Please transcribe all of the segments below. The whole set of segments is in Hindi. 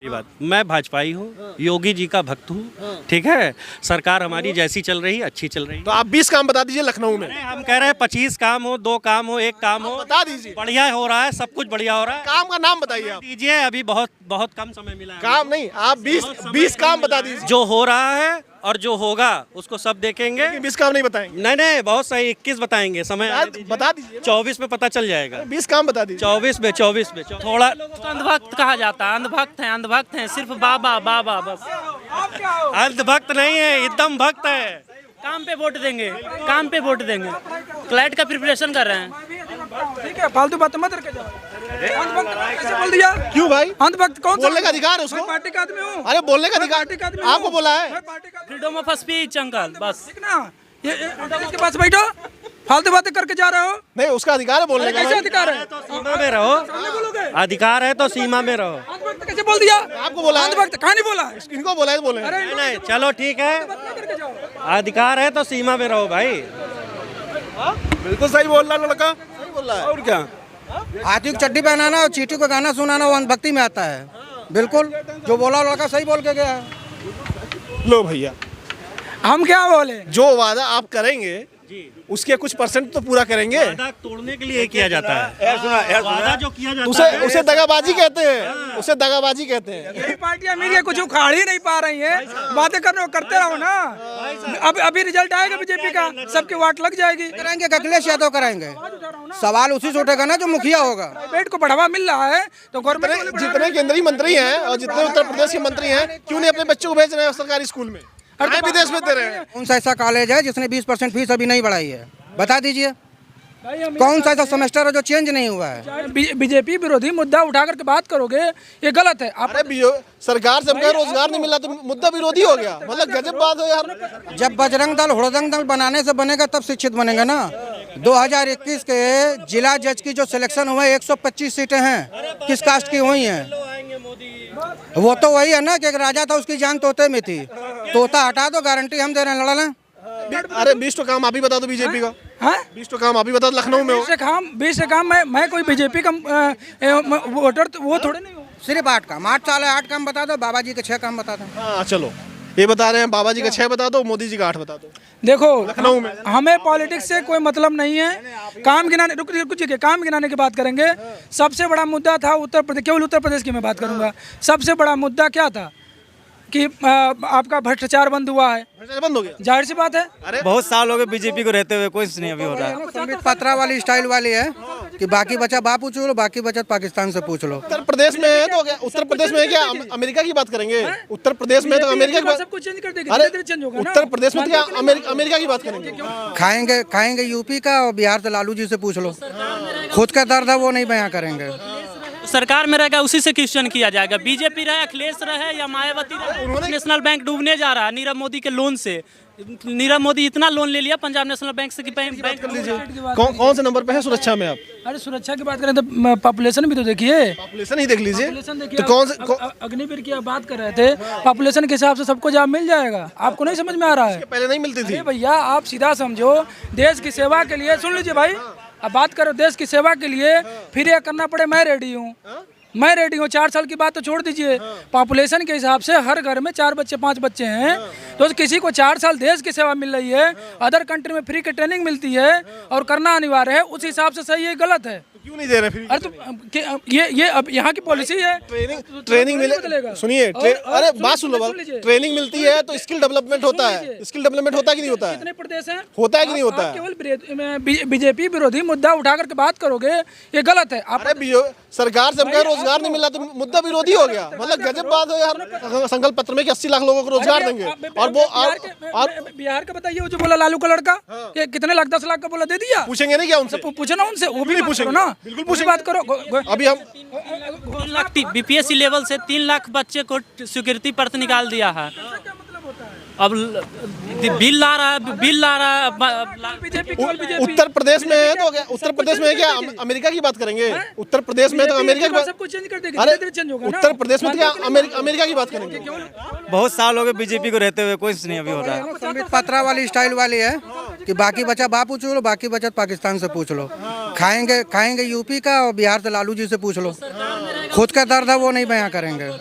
ये बात मैं भाजपाई हूँ, योगी जी का भक्त हूँ। ठीक है, सरकार हमारी जैसी चल रही है अच्छी चल रही है। तो आप 20 काम बता दीजिए लखनऊ में। अरे हम कह रहे हैं 25 काम हो, 2 काम हो, 1 काम हो, बता दीजिए। बढ़िया हो रहा है, सब कुछ बढ़िया हो रहा है। काम का नाम बताइए आप। दीजिए, अभी बहुत बहुत कम समय मिला है। काम नहीं, आप 20 काम बता दीजिए। जो हो रहा है और जो होगा उसको सब देखेंगे। 20 काम नहीं बताएंगे। नहीं, बहुत सही, 21 बताएंगे, समय आने दीजिए। बता दीजिए। 24 में पता चल जाएगा। 20 काम बता दीजिए। 24 में थोड़ा अंधभक्त कहा जाता है, अंधभक्त हैं सिर्फ बाबा बाबा बस। अंधभक्त नहीं है, एकदम भक्त है। काम पे वोट देंगे, काम पे वोट देंगे। क्लैट का प्रिपरेशन कर रहे हैं। ठीक है, फालतू बात मत करके जाओ। अंधभक्त कैसे बोल दिया? क्यों भाई? अंधभक्त कौन सा? बोलने का अधिकार है उसको। मैं पार्टी का आदमी हूँ। अरे बोलने का अधिकार पार्टी का आदमी हूँ। आपको बोला है। मैं पार्टी का आदमी फ्रीडम ऑफ स्पीच अंकल बस। हूँ। ठीक ना, ये इसके पास बैठो, फालतू बातें करके जा रहे हो। नहीं, उसका अधिकार है बोलने का। कैसे अधिकार है? सीमा में रहो, अधिकार है तो सीमा में रहो। अंधभक्त कैसे बोल दिया? आपको बोला है। अंधभक्त कहाँ नहीं बोला? इनको बोला है, बोले। अरे नहीं, चलो ठीक है, मत करके जाओ। अधिकार है तो सीमा में रहो भाई। बिल्कुल सही बोल रहा लड़का, सही बोल रहा है। और क्या? हाथी को चड्डी पहनाना और चीटी को गाना सुनाना वो अंधभक्ति में आता है। बिल्कुल, जो बोला लड़का सही बोल के गया है। लो भैया, हम क्या बोले? जो वादा आप करेंगे उसके कुछ परसेंट तो पूरा करेंगे। वादा तोड़ने के लिए किया जाता है। वादा जो किया जाता उसे है उसे दगाबाजी कहते हैं, उसे दगाबाजी कहते हैं। ये पार्टियां मिलके कुछ उखाड़ ही नहीं पा रही है। बातें करते रहो ना। अब अभी रिजल्ट आएगा बीजेपी का, सबकी वाट लग जाएगी। कराएंगे अखिलेश यादव कराएंगे। सवाल उसी से उठेगा ना जो मुखिया होगा। प्राइवेट को बढ़ावा मिल रहा है तो गवर्नमेंट जितने केंद्रीय मंत्री हैं और जितने उत्तर प्रदेश के मंत्री हैं, क्यों नहीं अपने बच्चों को भेज रहे हैं सरकारी स्कूल में? अरे विदेश में दे रहे हैं। कौन सा ऐसा कॉलेज है जिसने 20% फीस अभी नहीं बढ़ाई है? बता दीजिए। कौन सा ऐसा सेमेस्टर है जो चेंज नहीं हुआ है? बीजेपी विरोधी मुद्दा उठा करके बात करोगे, ये गलत है। आप अरे सरकार से हमको रोजगार नहीं मिला तो मुद्दा विरोधी हो गया, मतलब गजब बात हो यार। जब बजरंग दल हुड़दंग दल बनाने से बनेगा तब शिक्षित बनेगा ना। 2021 के जिला जज की जो सिलेक्शन हुए 125 सीटें हैं, किस कास्ट की हुई हैं? वो तो वही है ना कि एक राजा था उसकी जान तोते में थी। तोता हटा दो, गारंटी हम दे रहे हैं, लड़ा लें। अरे 20 तो काम आप ही बता दो बीजेपी का। हाँ? 20 तो काम आप ही बता दो लखनऊ में हो। 20 से काम मैं कोई बीजेपी का वोटर तो वो थोड़े नहीं हूँ। सिर्फ 8 काम, 8 साल है, 8 काम बता दो। बाबा जी के 6 काम बता दो। हाँ चलो, ये बता रहे हैं बाबा जी का 6 बता दो, मोदी जी का 8 बता दो। देखो, लखनऊ में हमें पॉलिटिक्स से कोई मतलब नहीं है। काम गिनाने रुकिए, काम गिनाने की बात करेंगे। सबसे बड़ा मुद्दा था उत्तर प्रदेश, केवल उत्तर प्रदेश की मैं बात करूंगा। सबसे बड़ा मुद्दा क्या था कि आपका भ्रष्टाचार बंद हुआ है। बंद हो गया, जाहिर सी बात है। अरे बहुत साल हो गए बीजेपी को रहते हुए, कुछ नहीं अभी हो रहा है। संबित पत्रा वाली स्टाइल वाली है कि बाकी बचा बाप पूछ लो, बाकी बचा पाकिस्तान से पूछ लो। उत्तर प्रदेश में है तो क्या? उत्तर प्रदेश में है क्या अमेरिका की बात करेंगे? उत्तर प्रदेश में तो अमेरिका की बात। सब कुछ चेंज कर देगी, अरे धीरे-धीरे चेंज होगा ना। उत्तर प्रदेश में तो क्या अमेरिका की बात करेंगे? खाएंगे यूपी का और बिहार से लालू जी से पूछ लो। खुद का दर्द है वो नहीं बयां करेंगे। सरकार में रहेगा उसी से क्वेश्चन किया जाएगा। बीजेपी रहे, अखिलेश रहे या मायावती रहे, नेशनल बैंक डूबने जा रहा है नीरव मोदी के लोन से। नीरव मोदी इतना लोन ले लिया पंजाब नेशनल बैंक से कि बैंक कौन से नंबर पे है सुरक्षा में आप? अरे सुरक्षा की बात करें तो पॉपुलेशन भी तो देखिए। पॉपुलेशन ही देख लीजिए। पॉपुलेशन देखिए, तो कौन से अग्निवीर की आप बात कर रहे थे, पॉपुलेशन के हिसाब से सबको जॉब मिल जाएगा। आपको नहीं समझ में आ रहा है? पहले नहीं मिलती थी। अरे भैया, आप सीधा समझो, देश की सेवा के लिए सुन लीजिए भाई। अब बात करो देश की सेवा के लिए, फिर ये करना पड़े, मैं रेडी हूँ। 4 साल की बात तो छोड़ दीजिए। पॉपुलेशन के हिसाब से हर घर में 4 बच्चे 5 बच्चे हैं, तो किसी को 4 साल देश की सेवा मिल रही है, अदर कंट्री में फ्री की ट्रेनिंग मिलती है और करना अनिवार्य है, उस हिसाब से सही है गलत है? क्यों नहीं दे रहे फिर? अरे तो ये अब यहाँ की पॉलिसी है। ट्रेनिंग मिले, सुनिए, अरे बात सुन लो, ट्रेनिंग मिलती है तो स्किल डेवलपमेंट होता है। स्किल डेवलपमेंट होता है कि नहीं होता है? कितने प्रदेश हैं? होता है कि नहीं होता है? केवल बीजेपी विरोधी मुद्दा उठा करके बात करोगे, ये गलत है। आप अरे सरकार से हमको रोजगार नहीं मिला तो मुद्दा विरोधी हो गया, मतलब गजब बात हो यार। संकल्प पत्र में कि 80 लाख लोगों को रोजगार देंगे और वो बिहार का बताइए, वो जो बोला लालू का लड़का कि कितने लाख 10 लाख का बोला, दे दिया। पूछेंगे नहीं क्या उनसे? पूछो ना उनसे, वो भी पूछो ना, बिल्कुल पूछे बात करो। अभी हम 3 लाख बीपीएससी लेवल से 3 लाख बच्चे को स्वीकृति पत्र निकाल दिया है। अब बिल ला रहा है बीजेपी उत्तर प्रदेश में है तो क्या? उत्तर प्रदेश में है क्या अमेरिका की बात करेंगे? उत्तर प्रदेश में तो अमेरिका की बात। सब कुछ चेंज कर देगी, अरे धीरे-धीरे चेंज होगा ना। उत्तर प्रदेश में तो क्या अमेरिका की बात करेंगे? बहुत साल हो गए बीजेपी को रहते हुए, कुछ नहीं अभी हो रहा है। संबित पत्रा वाली स्टाइल वाली है कि बाकी बचा बाप पूछ लो, बाकी बचा पाकिस्तान से पूछ लो। खाएंगे यूपी का और बिहार से लालू जी से पूछ लो। खुद का दर्द है वो नहीं बयां करेंगे।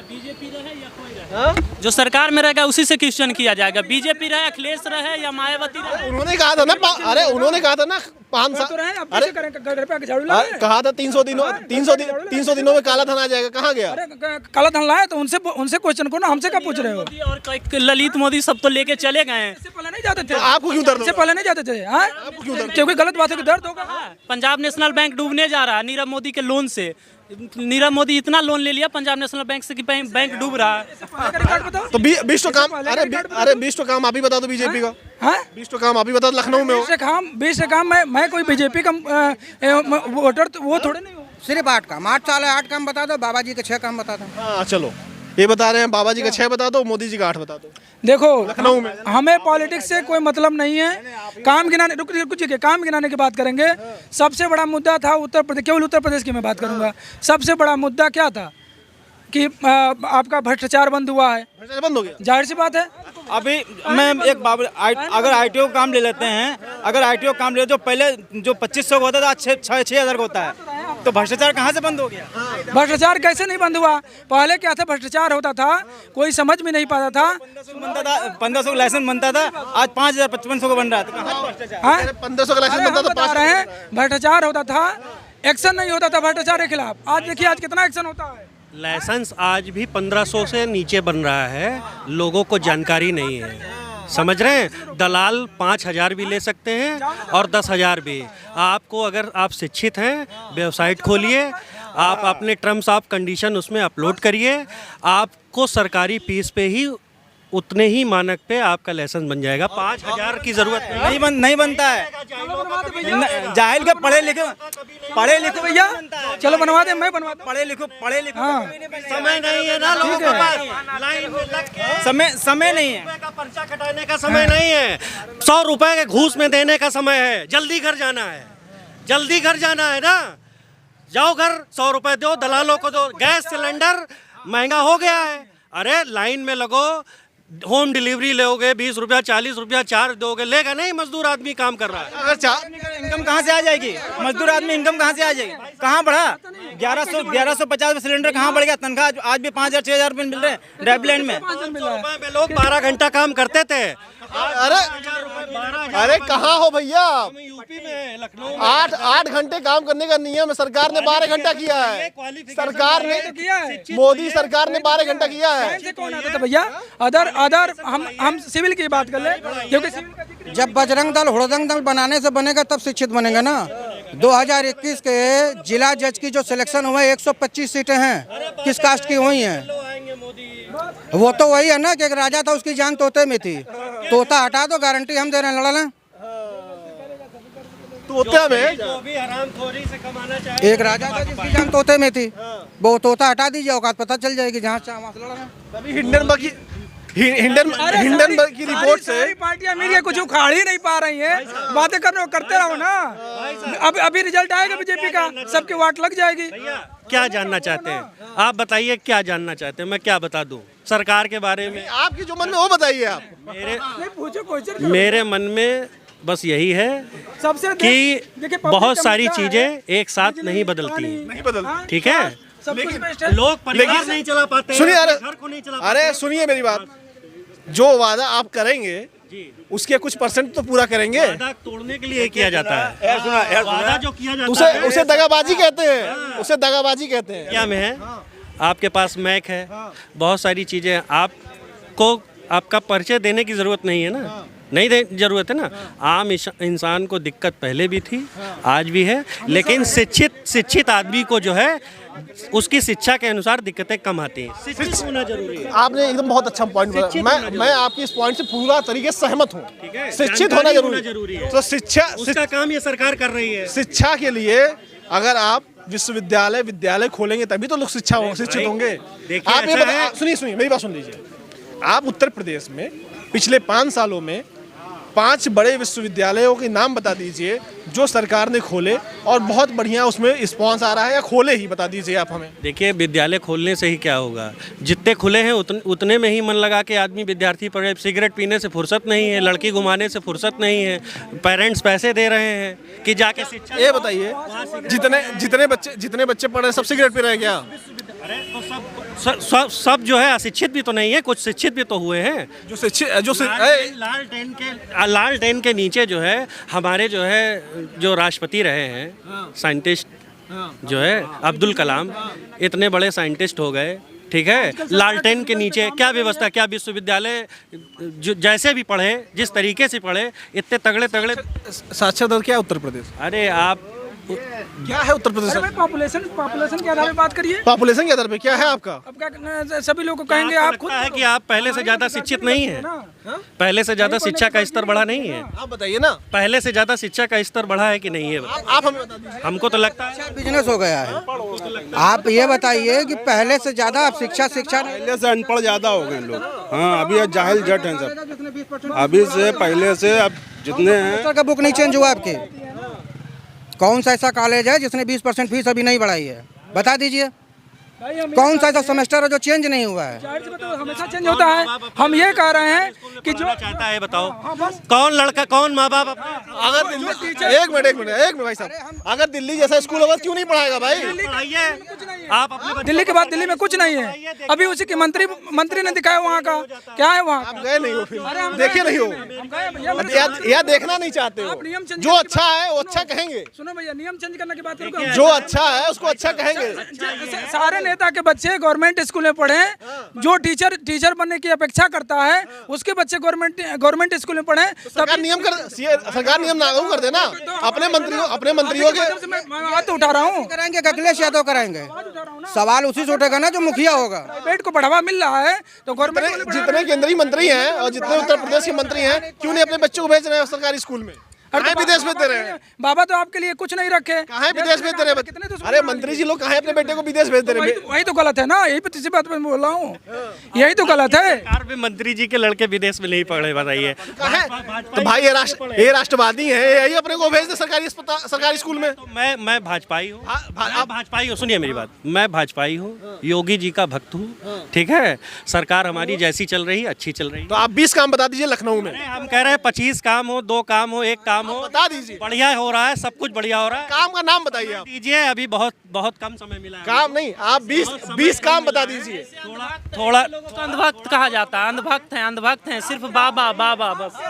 बीजेपी रहे या कोई रहे, जो सरकार में रहेगा उसी से क्वेश्चन किया जाएगा। बीजेपी रहे, अखिलेश रहे या मायावती रहे। उन्होंने कहा था ना अरे उन्होंने कहा था ना 5 तो साल रहे, अब अरे कैसे करें? घर पे आके झाड़ू लाए? कहा था 300 दिनों में काला धन आ जाएगा, कहाँ गया? अरे काला धन लाए तो उनसे क्वेश्चन करो ना, हमसे क्या पूछ रहे हो? मोदी और ललित मोदी सब तो लेके चले गए हैं। इससे पहले नहीं जाते थे? तो आपको क्यों दर्द इससे होगा? पहले नहीं जाते थे? हाँ? क्योंकि गलत बात है कि दर्द होगा। पंजाब नेशनल बैंक डूबने जा रहा है नीरव मोदी के लोन से। नीरव मोदी इतना लोन ले लिया पंजाब नेशनल बैंक से कि बैंक डूब रहा है। रिकॉर्ड बताओ। तो 20 तो काम अरे 20 तो काम आप ही बता दो बीजेपी का। हाँ? 20 तो काम आप ही बता दो, लखनऊ में हो। 20 से काम मैं कोई बीजेपी का वोटर तो वो थोड़े नहीं हूँ। सिर्फ 8 काम, 8 साल है, 8 काम बता दो, बाबा जी के 6 काम बता दो। हाँ चलो, ये बता रहे हैं बाबा जी का 6 बता दो, मोदी जी का 8 बता दो। देखो लखनऊ में हमें पॉलिटिक्स से कोई मतलब नहीं है। काम गिनाने रुकिए, काम गिनाने की बात करेंगे। सबसे बड़ा मुद्दा था उत्तर प्रदेश, केवल उत्तर प्रदेश की मैं बात करूंगा। सबसे बड़ा मुद्दा क्या था कि आपका भ्रष्टाचार बंद हुआ है। भ्रष्टाचार बंद हो गया, जाहिर सी बात है। अभी मैं एक अगर आईटीओ का काम ले लेते हैं, अगर आईटीओ काम ले जो पहले जो 2500 का होता था, 6,000 का होता है, तो भ्रष्टाचार कहाँ से बंद हो गया? भ्रष्टाचार कैसे नहीं बंद हुआ? पहले क्या था, भ्रष्टाचार होता था, कोई समझ में नहीं पाता था। 1500 का लाइसेंस बनता था, आज 5000 5500 का बन रहा है। हाँ? 1500 का लाइसेंस अरे बनता हम था, बता रहे हैं, भ्रष्टाचार होता था, एक्शन नहीं होता था भ्रष्टाचार के खिलाफ। आज देखिए आज कितना एक्शन होता है। लाइसेंस आज भी 1500 से नीचे बन रहा है, लोगों को जानकारी नहीं है। समझ रहे हैं, दलाल 5000 भी ले सकते हैं और 10,000 भी। आपको अगर आप शिक्षित हैं, वेबसाइट खोलिए, आप अपने टर्म्स ऑफ कंडीशन उसमें अपलोड करिए, आपको सरकारी फीस पे ही उतने ही मानक पे आपका लाइसेंस बन जाएगा। 5000 की जरूरत नहीं बनता है। जाहिल के पढ़े लिखे भैया चलो बनवा दे, मैं बनवा दूं। पढ़े लिखो हाँ। समय नहीं है ना लोगों के पास, लाइन में लग के समय नहीं है, रुपए का पर्चा कटाने का समय नहीं है, 100 रुपए के घूस में देने का समय है। जल्दी घर जाना है, जल्दी घर जाना है ना, जाओ घर, 100 रुपए दो, दलालों को दो। गैस सिलेंडर महंगा हो गया है, अरे लाइन में लगो, होम डिलीवरी लोगे, 20 रुपया 40 रुपया चार्ज दोगे, लेगा नहीं? मजदूर आदमी काम कर रहा है, अगर इनकम कहाँ से आ जाएगी? मजदूर आदमी इनकम कहाँ से आ जाएगी? कहाँ बढ़ा? 1150 में सिलेंडर कहाँ बढ़ गया? तनख्वाह आज भी 5000 6000 रुपये मिल रहे हैं ड्राइवलैंड में। 500 रुपए में लोग 12 घंटा काम करते थे। अरे कहाँ हो भैया? यूपी में, लखनऊ में 8 घंटे काम करने का नियम है, सरकार ने 12 घंटा किया है। सरकार ने, किया है। मोदी सरकार ने 12 घंटा किया है। से कौन आता था भैया? अदर हम सिविल की बात कर ले, क्योंकि सिविल का जिक्र जब बजरंग दल हुड़दंग दल बनाने से बनेगा तब शिक्षित बनेगा ना। 2021 के जिला जज की जो सिलेक्शन हुआ है 125 सीटें हैं, किस कास्ट की हुई हैं? वो तो वही है ना कि एक राजा था, उसकी जान तोते में थी। तोता हटा दो, गारंटी हम दे रहे हैं, लड़ा लें। तोते में जो भी हरामखोरी से कमाना चाहे, एक राजा था जिसकी जान तोते में थी, वो तोता हटा दीजिए, औकात पता चल जाएगी, जहाँ चाह वहाँ से लड़ा लें। अभी हिंडनबर्ग की रिपोर्ट से सारी पार्टियां मिल के कुछ उखाड़ ही नहीं पा रही हैं। बातें करते रहो ना। अभी रिजल्ट आएगा बीजेपी का, सबकी वाट लग जाएगी। क्या जानना चाहते हैं आप? बताइए क्या जानना चाहते हैं, मैं क्या बता दूं सरकार के बारे में? आपकी जो मन में वो बताइए आप। मेरे मन में बस यही है सबसे कि बहुत सारी चीजें एक साथ नहीं बदलती, नहीं बदल, ठीक है? लोग परिवार नहीं चला पाते, सुनिए, घर को नहीं चला पाते। अरे सुनिए मेरी बात, जो वादा आप करेंगे उसके कुछ परसेंट तो पूरा करेंगे। वादा तोड़ने के लिए किया जाता है। वादा जो किया जाता है उसे दगाबाजी कहते हैं, उसे दगाबाजी कहते हैं। क्या में है, आपके पास मैक है, बहुत सारी चीजें, आपको आपका परिचय देने की जरूरत नहीं है ना, नहीं जरूरत है ना। आम इंसान को दिक्कत पहले भी थी, आज भी है, लेकिन शिक्षित आदमी को जो है उसकी शिक्षा के अनुसार दिक्कतें कम आती हैं। शिक्षित होना जरूरी है। आपने एकदम बहुत अच्छा पॉइंट बताया, मैं आपकी इस पॉइंट से पूरा तरीके से सहमत हूँ। शिक्षित होना जरूरी है। तो शिक्षा, उसका काम ये सरकार कर रही है। शिक्षा के लिए अगर आप विद्यालय खोलेंगे तभी तो लोग शिक्षित होंगे। आप ये सुनिए मेरी बात सुन लीजिए। आप उत्तर प्रदेश में पिछले 5 सालों में 5 बड़े विश्वविद्यालयों के नाम बता दीजिए जो सरकार ने खोले और बहुत बढ़िया उसमें रिस्पॉन्स आ रहा है, या खोले ही बता दीजिए आप हमें। देखिए, विद्यालय खोलने से ही क्या होगा, जितने खुले हैं उतने में ही मन लगा के आदमी विद्यार्थी पढ़े। सिगरेट पीने से फुर्सत नहीं है, लड़की घुमाने से फुर्सत नहीं है, पेरेंट्स पैसे दे रहे हैं कि जाके शिक्षा। ये बताइए, जितने बच्चे पढ़ रहे हैं सब सिगरेट पी रहे हैं क्या? अरे तो सब जो है अशिक्षित भी तो नहीं है, कुछ शिक्षित भी तो हुए हैं। लालटेन के नीचे जो है हमारे जो है जो राष्ट्रपति रहे हैं साइंटिस्ट जो है अब्दुल कलाम, इतने बड़े साइंटिस्ट हो गए, ठीक है। लालटेन के नीचे क्या व्यवस्था, क्या विश्वविद्यालय जैसे भी पढ़े, जिस तरीके से पढ़े, इतने तगड़े तगड़े। साक्षरता दर क्या है उत्तर प्रदेश? अरे आप क्या है उत्तर प्रदेश? पॉपुलेशन के आधार पे बात करिए। पॉपुलेशन के आधार पे क्या है आपका? अब क्या करना, सभी लोग को कहेंगे आप खुद है कि आप पहले से ज्यादा शिक्षित नहीं है, पहले से ज्यादा शिक्षा का स्तर बढ़ा नहीं है। आप बताइए ना, पहले से ज्यादा शिक्षा का स्तर बढ़ा है कि नहीं है? आप हमें बता दीजिए। हमको तो लगता है बिजनेस हो गया है। आप ये बताइए कि पहले से ज्यादा अब शिक्षा पहले से अनपढ़ ज्यादा हो गए लोग। हाँ, अभी जाहिल जट हैं सब। अभी से पहले से अब जितने हैं। का बुक नहीं चेंज हुआ आपके? कौन सा ऐसा कॉलेज है जिसने 20% फीस अभी नहीं बढ़ाई है? बता दीजिए। कौन सा ऐसा सेमेस्टर है जो चेंज नहीं हुआ है? हमेशा चेंज होता है। हम ये कह रहे हैं कि जो चाहता है बताओ, कौन लड़का, कौन माँ बाप अगर दिल्ली, एक मिनट भाई साहब, अगर दिल्ली जैसा स्कूल होगा क्यों नहीं पढ़ाएगा भाई? आप अपने दिल्ली के बाद दिल्ली में कुछ नहीं है। अभी उसी की मंत्री ने दिखाया वहाँ का क्या है वहाँ। आप गए नहीं हो, फिर देखे नहीं हो या देखना नहीं चाहते हो? जो अच्छा है वो अच्छा कहेंगे। सुनो भैया, नियम चेंज करने की बात करो। जो अच्छा है उसको अच्छा कहेंगे। सारे नेता के बच्चे गवर्नमेंट स्कूल में पढ़े, जो टीचर बनने की अपेक्षा करता है उसके बच्चे गवर्नमेंट स्कूल में पढ़े। सरकार नियम लागू कर देना। अपने मंत्रियों के बात उठा रहा हूँ। कराएंगे अखिलेश यादव कराएंगे। सवाल उसी से उठेगा ना जो मुखिया होगा। पेट को बढ़ावा मिल रहा है तो गवर्नमेंट जितने केंद्रीय मंत्री हैं और जितने उत्तर प्रदेश के मंत्री हैं, क्यों नहीं अपने बच्चों को भेज रहे हैं सरकारी स्कूल में? कहाँ विदेश भेजते रहे? बाबा तो आपके लिए कुछ नहीं रखे। कहाँ विदेश भेजते रहे? अरे मंत्री जी लोग कहाँ अपने बेटे को विदेश भेजते रहे? वही तो गलत है ना, यही इसी बात पे बोल रहा हूँ, यही तो गलत है। सरकार में मंत्री जी के लड़के विदेश में नहीं पढ़े, बताइए। तो भाई ये राष्ट्रवादी है, यही अपने को भेज दे सरकारी स्कूल में। तो मैं भाजपाई हूँ। आप भाजपाई हो? सुनिए मेरी बात, मैं भाजपाई हूँ, योगी जी का भक्त हूँ, ठीक है। सरकार हमारी जैसी चल रही है, अच्छी चल रही है। तो आप 20 काम बता दीजिए लखनऊ में। हम कह रहे हैं 25 काम हो, 2 काम हो, 1 काम हो, बता दीजिए। बढ़िया हो रहा है, सब कुछ बढ़िया हो रहा है। काम का नाम बताइए आप। दीजिए, अभी बहुत कम समय मिला है। काम नहीं, आप 20 काम बता दीजिए। थोड़ा अंधभक्त कहा जाता है, अंधभक्त हैं, सिर्फ बाबा बाबा बस।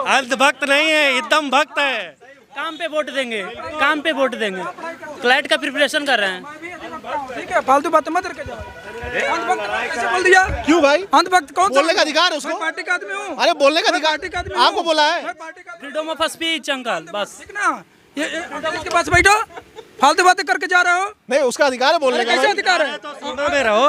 अंधभक्त नहीं है, एकदम भक्त है। काम पे वोट देंगे, काम पे वोट देंगे। क्लाइट का प्रिपरेशन कर रहे हैं। ठीक है, फालतू बात मत करके जाओ। अंधभक्त कैसे बोल दिया? क्यों भाई? अंधभक्त कौन? बोलने का अधिकार है उसको। पार्टी का आदमी हूँ। अरे बोलने का अधिकार आपको बोला है। फ्रीडम ऑफ स्पीच अंकल, बस। ठीक ना, ये इसके पास बैठो, फालतू बातें करके जा रहे हो। नहीं, उसका अधिकार है बोलने का। कैसे अधिकार है? सीमा में रहो,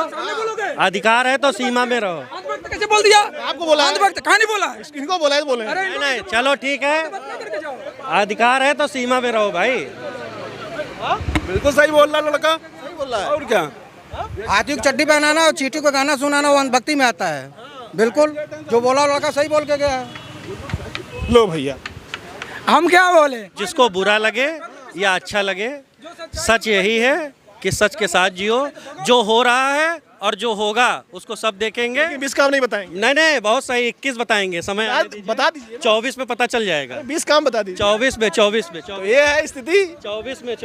अधिकार है तो सीमा में रहो। अंधभक्त कैसे बोल दिया? आपको बोला? अंधभक्त कहाँ नहीं बोला? इनको बोला है, बोले नहीं, चलो ठीक है, अधिकार है तो सीमा में रहो भाई। बिल्कुल सही बोल रहा लड़का, सही बोल रहा है। और क्या? हाथी को चड्डी पहनाना और चीटी को गाना सुनाना वो अंधभक्ति में आता है। बिल्कुल, जो बोला लड़का सही बोल के गया है। लो भैया, हम क्या बोले? जिसको बुरा लगे या अच्छा लगे, सच यही है कि सच के साथ जियो। जो हो रहा है और जो होगा उसको सब देखेंगे। 20 काम नहीं बताएंगे? नहीं, बहुत सही, 21 बताएंगे। समय बता दीजिए। 24 में पता चल जाएगा। 20 काम बता दीजिए। 24 में तो ये है स्थिति। 24 में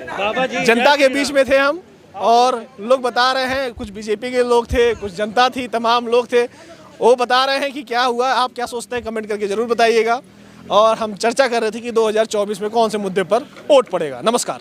बाबा जी जनता के बीच में थे हम, और लोग बता रहे हैं, कुछ बीजेपी के लोग थे, कुछ जनता थी, तमाम लोग थे, वो बता रहे हैं कि क्या हुआ। आप क्या सोचते हैं कमेंट करके जरूर बताइएगा। और हम चर्चा कर रहे थे कि 2024 में कौन से मुद्दे पर वोट पड़ेगा। नमस्कार।